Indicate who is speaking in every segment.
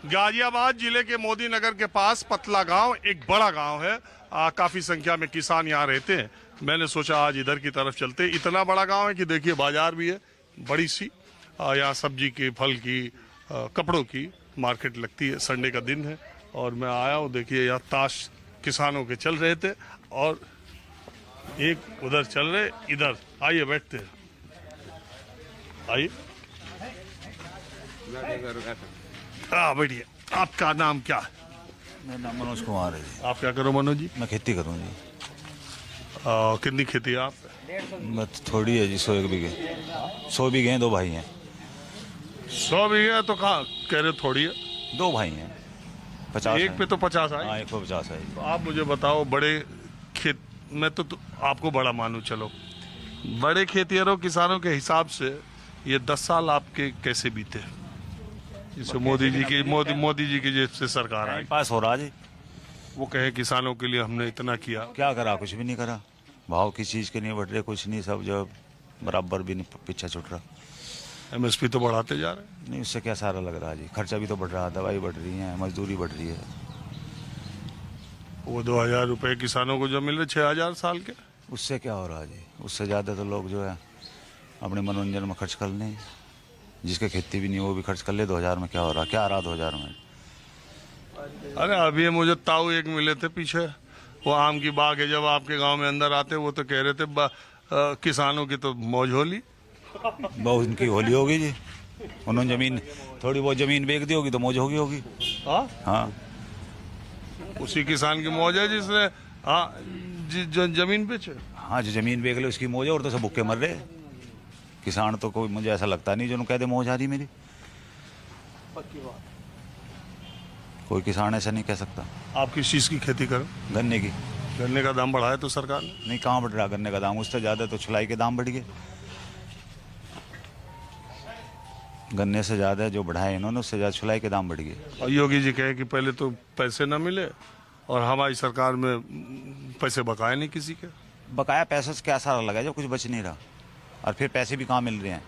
Speaker 1: गाजियाबाद जिले के मोदी नगर के पास पतला गांव एक बड़ा गांव है। काफी संख्या में किसान यहाँ रहते हैं। मैंने सोचा आज इधर की तरफ चलते। इतना बड़ा गांव है कि देखिए बाजार भी है बड़ी सी। यहाँ सब्जी की, फल की, कपड़ों की मार्केट लगती है। संडे का दिन है और मैं आया हूँ। देखिए यहाँ ताश किसानों के चल रहे थे और एक उधर चल रहे, इधर आइए बैठते हैं। आइए बैठिए। आपका नाम क्या है?
Speaker 2: मेरा नाम मनोज कुमार है जी।
Speaker 1: आप क्या करो मनोज जी?
Speaker 2: मैं खेती करूँ जी।
Speaker 1: कितनी खेती है आप?
Speaker 2: मैं थोड़ी है जी, 100 बीघे। 100 बीघे हैं, 2 भाई हैं।
Speaker 1: 100 बीघे तो कहाँ कह रहे थोड़ी है?
Speaker 2: 2 भाई हैं, 50
Speaker 1: एक पे तो 50
Speaker 2: हाँ,
Speaker 1: आए।
Speaker 2: एक पे 50 है जी।
Speaker 1: तो आप मुझे बताओ, बड़े खेत मैं तो आपको बड़ा मानूं, चलो बड़े खेतिहरों किसानों के हिसाब से ये 10 साल आपके कैसे बीते? जैसे मोदी जी की जैसे सरकार आई,
Speaker 2: पास हो रहा जी।
Speaker 1: वो कहे किसानों के लिए हमने इतना किया।
Speaker 2: क्या करा? कुछ भी नहीं करा। भाव किस चीज़ के नहीं बढ़ रहे, कुछ नहीं, सब जो बराबर भी नहीं, पीछे छूट रहा।
Speaker 1: MSP तो बढ़ाते जा रहे हैं।
Speaker 2: नहीं, उससे क्या सारा लग रहा है जी। खर्चा भी तो बढ़ रहा है, दवाई बढ़ रही है, मजदूरी बढ़ रही है।
Speaker 1: वो 2000 रुपए किसानों को जो मिल रहे 6000 साल के,
Speaker 2: उससे क्या हो रहा है जी? उससे ज़्यादा तो लोग जो है अपने मनोरंजन में खर्च कर लें। जिसके खेती भी नहीं वो भी खर्च कर ले। 2000 में क्या हो रहा? क्या आ रहा 2000 में?
Speaker 1: अरे अभी मुझे ताऊ एक मिले थे पीछे, वो आम की बाग है। जब आपके गांव में अंदर आते वो तो कह रहे थे किसानों की तो मौज होली।
Speaker 2: बहुत उनकी होली होगी जी। उन्होंने जमीन, थोड़ी बहुत जमीन बेच दी होगी तो मौज होगी। हाँ,
Speaker 1: उसी किसान की मौज है जिसने जमीन बेचे।
Speaker 2: हाँ, जो जमीन बेच ले उसकी मौज है, और तो सब भूखे मर रहे। किसान तो कोई, मुझे ऐसा लगता नहीं जो कह दे मौज आ रही मेरी।
Speaker 1: पक्की बात।
Speaker 2: कोई किसान ऐसा नहीं कह सकता।
Speaker 1: आप किस चीज की खेती करो?
Speaker 2: गन्ने की।
Speaker 1: गन्ने का दाम बढ़ाया तो सरकार ने?
Speaker 2: नहीं, कहाँ बढ़ रहा गन्ने का दाम? उससे ज़्यादा तो छुलाई के दाम बढ़ गए। गन्ने से ज़्यादा जो बढ़ाए इन्होंने, उससे ज़्यादा छुलाई के दाम बढ़ गए।
Speaker 1: और योगी जी कहे कि पहले तो पैसे न मिले और हमारी सरकार में पैसे बकाए नहीं किसी के।
Speaker 2: बकाया पैसों से क्या सारा लगा जब कुछ बच नहीं रहा। और फिर पैसे भी कहाँ मिल रहे हैं?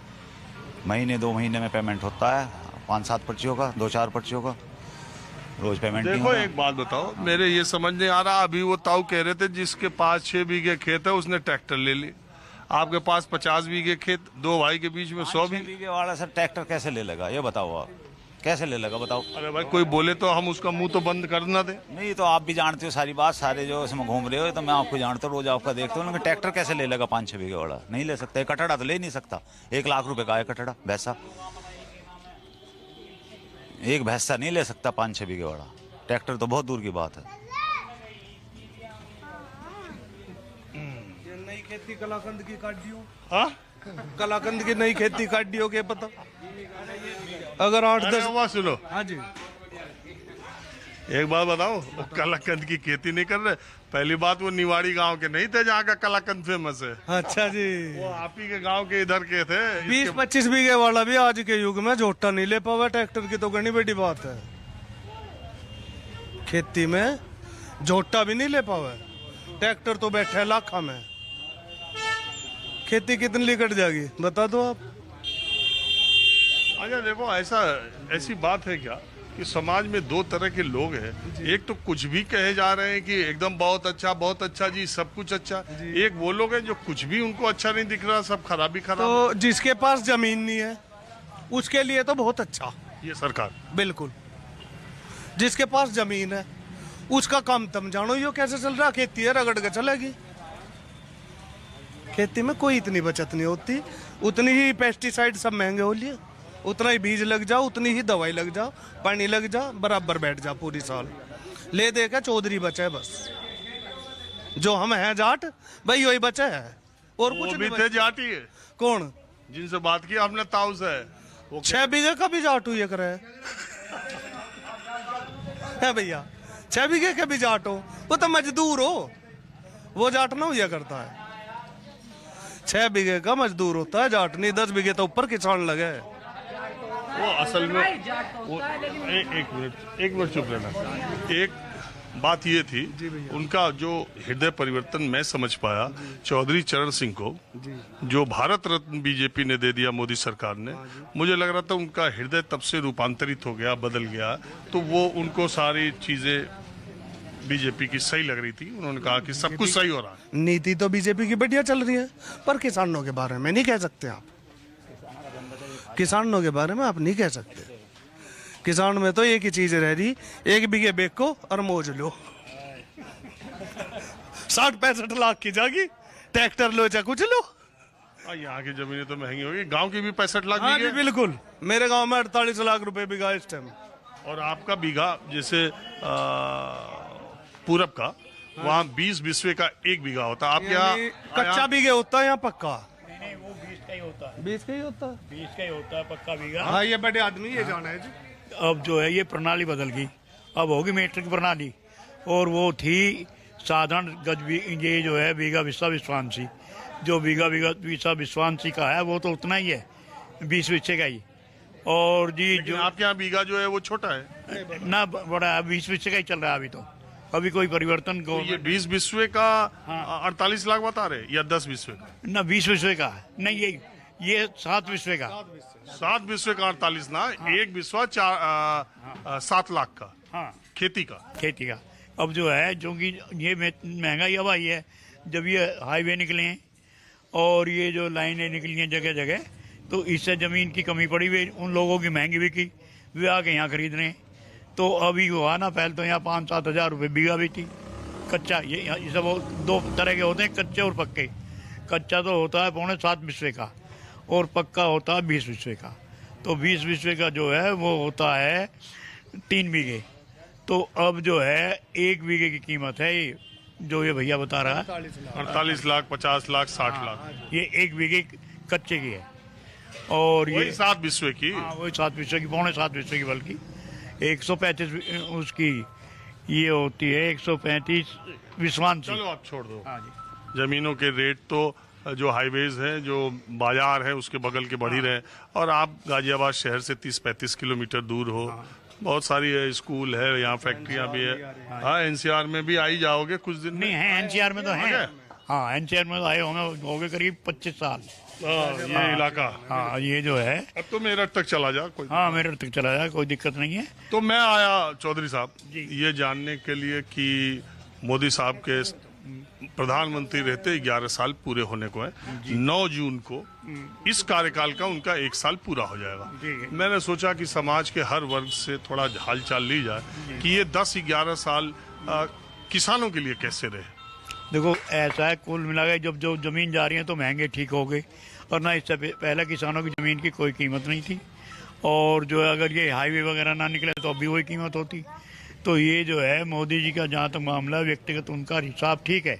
Speaker 2: महीने 2 महीने में पेमेंट होता है, 5-7 पर्चियों का, 2-4 पर्चियों का रोज पेमेंट नहीं
Speaker 1: देखो
Speaker 2: होता।
Speaker 1: एक बात बताओ, मेरे ये समझ नहीं आ रहा। अभी वो ताऊ कह रहे थे जिसके पास 6 बीघे खेत है उसने ट्रैक्टर ले ली। आपके पास 50 बीघे खेत, 2 भाई के बीच में 100
Speaker 2: बीघे वाला सर ट्रैक्टर कैसे ले लेगा? ये बताओ आप, कैसे ले लेगा बताओ?
Speaker 1: अरे भाई कोई बोले तो हम उसका मुंह तो बंद कर ना दे।
Speaker 2: नहीं तो आप भी जानते हो सारी बात, सारे जो इसमें घूम रहे हो तो मैं आपको जानता हूँ, रोज आपका देखता हूँ। लेकिन ट्रैक्टर कैसे ले लेगा 5-6 बीघे वाला? नहीं ले सकता। कटड़ा तो ले नहीं सकता। 1 लाख रुपए का है कटड़ा, भैंसा। एक भैंसा नहीं ले सकता 5-6 बीघे वाला। ट्रैक्टर तो बहुत दूर की बात है।
Speaker 3: नई खेती कलाकंद की काट दियो।
Speaker 1: हाँ,
Speaker 3: कलाकंद की नई खेती काट दियो के पता। अगर 8-10
Speaker 1: हुआ सुनो,
Speaker 3: हाँ जी,
Speaker 1: एक बात बताओ, वो कलाकंद की खेती नहीं कर रहे। पहली बात, वो निवाड़ी गांव के नहीं थे जहाँ का कलाकंद फेमस है।
Speaker 3: अच्छा जी।
Speaker 1: वो आप ही के गांव के इधर के थे।
Speaker 3: 20-25 बीघे वाला भी आज के युग में झोटा नहीं ले पावा ट्रैक्टर की, तो घनी बड़ी बात है। खेती में झोटा भी नहीं ले पावे ट्रैक्टर, तो बैठे है लाखा में। खेती कितनी लिकट जाएगी बता दो आप।
Speaker 1: अच्छा देखो, ऐसी बात है क्या कि समाज में 2 तरह के लोग हैं। एक तो कुछ भी कहे जा रहे हैं कि एकदम बहुत अच्छा जी, सब कुछ अच्छा। एक वो लोग हैं जो कुछ भी उनको अच्छा नहीं दिख रहा, सब खराब ही खराब।
Speaker 3: तो जिसके पास जमीन नहीं है उसके लिए तो बहुत अच्छा
Speaker 1: ये सरकार।
Speaker 3: बिल्कुल। जिसके पास जमीन है उसका काम तुम जानो यो कैसे चल रहा। खेती है, रगड़ के चलेगी। खेती में कोई इतनी बचत नहीं होती। उतनी ही पेस्टिसाइड सब महंगे हो लिए, उतना ही बीज लग जाओ, उतनी ही दवाई लग जाओ, पानी लग जाओ, बराबर बैठ जाओ पूरी साल। ले दे के चौधरी बचे बस। जो हम हैं जाट भाई वही बचे है, और
Speaker 1: वो
Speaker 3: कुछ
Speaker 1: भी
Speaker 3: नहीं
Speaker 1: थे
Speaker 3: बचे।
Speaker 1: जाटी है
Speaker 3: कौन?
Speaker 1: जिनसे बात की हमने, ताऊ से। वो
Speaker 3: 6 बीघे का भी जाट हुई करे है भैया। 6 बीघे के भी जाट हो, वो तो मजदूर हो। वो जाट ना हुआ करता है। 6 बीघे का मजदूर होता है जाट, नहीं 10 बीघे तो ऊपर किसान लगे।
Speaker 1: वो असल में वो एक मिनट चुप रहना। बात ये थी उनका जो हृदय परिवर्तन मैं समझ पाया चौधरी चरण सिंह को, जो भारत रत्न बीजेपी ने दे दिया मोदी सरकार ने, मुझे लग रहा था उनका हृदय तब से रूपांतरित हो गया, बदल गया। तो वो उनको सारी चीजें बीजेपी की सही लग रही थी। उन्होंने कहा कि सब कुछ सही हो रहा है।
Speaker 3: नीति तो बीजेपी की बढ़िया चल रही है, पर किसानों के बारे में नहीं कह सकते आप। किसानों के बारे में आप नहीं कह सकते। किसान में तो एक ही चीज रह रही, 1 बीघे बेचो और मौज लो। 60-65 लाख की जागी, ट्रैक्टर लो चाहे कुछ लो।
Speaker 1: यहाँ की जमीनें तो महंगी होगी। गांव की भी 65 लाख
Speaker 3: हाँ
Speaker 1: बीघे?
Speaker 3: जी बिल्कुल, मेरे गांव में 48 लाख रुपए बीघा इस टाइम।
Speaker 1: और आपका बीघा जैसे पूरब का, वहाँ 20 बिस्वे का 1 बीघा होता है। आप यहाँ
Speaker 3: कच्चा बीघे होता है, यहाँ पक्का
Speaker 4: नहीं, वो 20 का ही होता है।
Speaker 3: 20 का ही होता है।
Speaker 4: 20 का ही होता है पक्का बीघा।
Speaker 3: हाँ ये बड़े आदमी ये जाना है जी।
Speaker 4: अब जो है ये प्रणाली बदल गई, अब होगी मीट्रिक प्रणाली। और वो थी साधारण गज ये जो है बीघा विस्वा विश्वांसी, जो बीघा विस्वा विश्वांसी का है वो तो उतना ही है, 20 बिस्से का ही। और जी जो
Speaker 1: आपके यहाँ बीघा जो है वो छोटा है
Speaker 4: ना, बड़ा है, 20 बिस्से का ही चल रहा है अभी तो। अभी कोई परिवर्तन
Speaker 1: तो ये 20 बिस्वे का 48 लाख बता रहे या 10 बिस्वे का?
Speaker 4: ना 20 बिस्से का नहीं, ये 7 बिस्से का।
Speaker 1: 7 बिस्वे का 48 ना, 1 बिस्वा 7 लाख का।
Speaker 4: हाँ,
Speaker 1: खेती का।
Speaker 4: खेती का। अब जो है क्योंकि ये महंगाई अब आई है, जब ये हाईवे निकले हैं और ये जो लाइनें निकली हैं जगह जगह, तो इससे ज़मीन की कमी पड़ी हुई, उन लोगों की महंगी बिकी, वे आके यहाँ खरीद रहे हैं। तो अभी हुआ ना, पहले तो यहाँ 5-7 हज़ार रुपये बीघा भी थी कच्चा। ये सब 2 तरह के होते हैं, कच्चे और पक्के। कच्चा तो होता है 7.25 बिस्वे का और पक्का होता है 20 बिस्वे का। तो 20 बिस्वे का जो है वो होता है 3 बीघे। तो अब जो है 1 बीघे की कीमत है ये जो ये भैया बता रहा है
Speaker 1: 48 लाख, 50 लाख, 60 लाख।
Speaker 4: ये 1 बीघे कच्चे की है। और ये
Speaker 1: 7 बिस्वे की।
Speaker 4: हाँ, वही 7 बिस्वे की, 7.25 बिस्वे की, बल्कि 135 उसकी ये होती है, 135 विश्वांसी।
Speaker 1: चलो आप छोड़ दो।
Speaker 4: हाँ जी।
Speaker 1: जमीनों के रेट तो जो हाईवेज हैं, जो बाजार है उसके बगल के बढ़ ही रहे हैं। और आप गाजियाबाद शहर से 30-35 किलोमीटर दूर हो। बहुत सारी स्कूल है, यहाँ फैक्ट्रियाँ भी है। हाँ, एनसीआर में भी आई जाओगे कुछ दिन में?
Speaker 4: नहीं है, एनसीआर में तो है। हाँ, एनसीआर में तो आए होंगे करीब 25 साल।
Speaker 1: ये इलाका।
Speaker 4: हाँ, ये जो है
Speaker 1: अब तो मेरठ तक चला जा कोई।
Speaker 4: हाँ, मेरठ तक चला जाए, कोई दिक्कत नहीं है।
Speaker 1: तो मैं आया चौधरी साहब ये जानने के लिए कि मोदी साहब के प्रधानमंत्री रहते 11 साल पूरे होने को है। 9 जून को इस कार्यकाल का उनका 1 साल पूरा हो जाएगा। मैंने सोचा कि समाज के हर वर्ग से थोड़ा हालचाल ली जाए कि ये 10-11 साल किसानों के लिए कैसे रहे।
Speaker 4: देखो ऐसा है, कुल मिलाकर जब जो ज़मीन जा रही है तो महंगे ठीक हो गए, और ना इससे पहले किसानों की ज़मीन की कोई कीमत नहीं थी। और जो अगर ये हाईवे वगैरह ना निकले तो अभी वही कीमत होती। तो ये जो है मोदी जी का जहाँ तक मामला है व्यक्तिगत, उनका हिसाब ठीक है,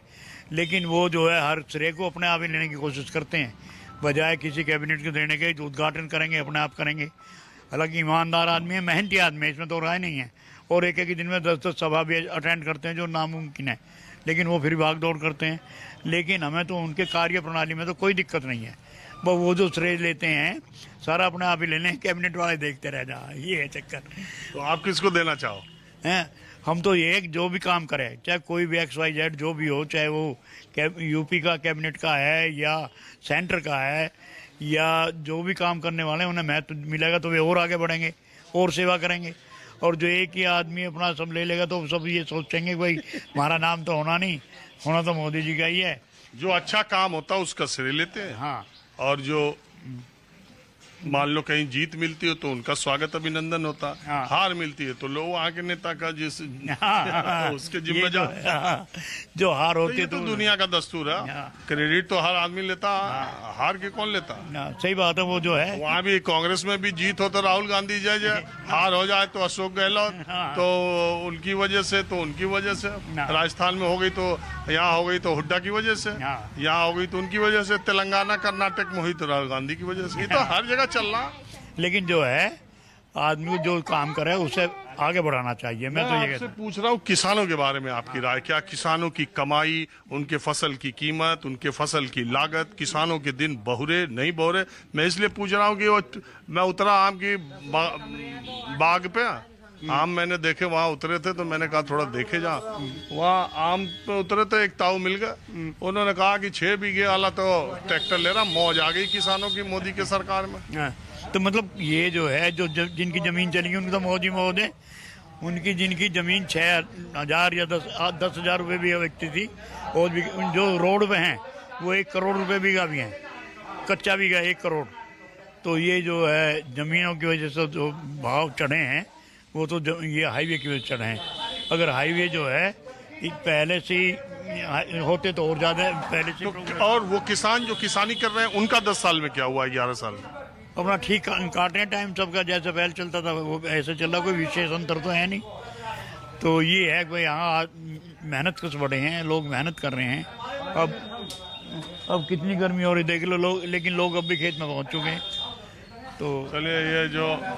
Speaker 4: लेकिन वो जो है हर श्रेय को अपने आप ही लेने की कोशिश करते हैं, बजाय किसी कैबिनेट को देने के। जो उद्घाटन करेंगे अपने आप करेंगे। हालांकि ईमानदार आदमी है, मेहनती आदमी है, इसमें तो राय नहीं है। और एक ही दिन में 10-10 सभा भी अटेंड करते हैं, जो नामुमकिन है, लेकिन वो फिर भाग दौड़ करते हैं। लेकिन हमें तो उनके कार्य प्रणाली में तो कोई दिक्कत नहीं है। वो जो श्रेय लेते हैं सारा अपने आप ही ले लें, कैबिनेट वाले देखते रह जा, ये है चक्कर।
Speaker 1: तो आप किसको देना चाहो?
Speaker 4: हैं, हम तो ये जो भी काम करें, चाहे कोई भी XYZ जो भी हो, चाहे वो यूपी का कैबिनेट का है या सेंटर का है, या जो भी काम करने वाले हैं उन्हें महत्व मिलेगा तो वे और आगे बढ़ेंगे और सेवा करेंगे। और जो एक ही आदमी अपना सब ले लेगा तो सब ये सोचेंगे भाई हमारा नाम तो होना नहीं, होना तो मोदी जी का ही है।
Speaker 1: जो अच्छा काम होता है उसका श्रेय लेते हैं।
Speaker 4: हाँ,
Speaker 1: और जो मान लो कहीं जीत मिलती हो तो उनका स्वागत अभिनंदन होता है।
Speaker 4: हाँ।
Speaker 1: हार मिलती है तो लो वहाँ के नेता का जिस उसके जिम्मे
Speaker 4: ये
Speaker 1: जाओ।
Speaker 4: जो हार
Speaker 1: तो
Speaker 4: होती
Speaker 1: ये
Speaker 4: है
Speaker 1: तो दुनिया का दस्तूर है।
Speaker 4: हाँ।
Speaker 1: क्रेडिट तो हर आदमी लेता, हार के कौन लेता?
Speaker 4: सही बात है। वो जो है
Speaker 1: वहाँ भी कांग्रेस में भी जीत हो तो राहुल गांधी जय, हार हो जाए तो अशोक गहलोत, तो उनकी वजह से, तो उनकी वजह से। राजस्थान में हो गई तो यहाँ हो गई तो हुड्डा की वजह से, यहाँ हो गई तो उनकी वजह से, तेलंगाना कर्नाटक में हुई तो राहुल गांधी की वजह से। ये तो हर जगह चल रहा।
Speaker 4: लेकिन जो है आदमी जो काम करे उसे आगे बढ़ाना चाहिए। मैं तो ये
Speaker 1: आपसे
Speaker 4: कहता हूँ।
Speaker 1: पूछ रहा हूँ किसानों के बारे में आपकी राय क्या? किसानों की कमाई, उनके फसल की कीमत, उनके फसल की लागत, किसानों के दिन बहुरे नहीं बहुरे। मैं इसलिए पूछ रहा हूँ कि मैं उतरा आम की बाग पे, आम मैंने देखे, वहाँ उतरे थे तो मैंने कहा थोड़ा देखे जा। वहाँ आम पे उतरे थे, एक ताऊ मिल गया, उन्होंने कहा कि 6 बीघे वाला तो ट्रैक्टर ले रहा, मौज आ गई किसानों की मोदी के सरकार में।
Speaker 4: हाँ, तो मतलब ये जो है जो जिनकी जमीन चली गई उनकी तो मौज ही मौज है। उनकी जिनकी जमीन 6,000 या 10,000 रुपये भी व्यक्ति थी, और भी जो रोड पे हैं वो 1 करोड़ रुपए बीघा भी हैं, कच्चा बीघा 1 करोड़। तो ये जो है जमीनों की वजह से जो भाव चढ़े हैं वो तो ये हाईवे की वजह से चढ़े हैं। अगर हाईवे जो है पहले से ही होते तो और ज़्यादा पहले से
Speaker 1: तो और वो किसान जो किसानी कर रहे हैं उनका 10 साल में क्या हुआ, 11 साल में?
Speaker 4: अपना ठीक काट रहे हैं टाइम सबका, जैसे पहले चलता था वो ऐसे चल रहा, कोई विशेष अंतर तो है नहीं। तो ये है कि यहाँ मेहनत कुछ बढ़े हैं, लोग मेहनत कर रहे हैं। अब कितनी गर्मी हो रही देख लो लोग, लेकिन लोग अब भी खेत में पहुँच चुके हैं। तो
Speaker 1: चलिए, ये जो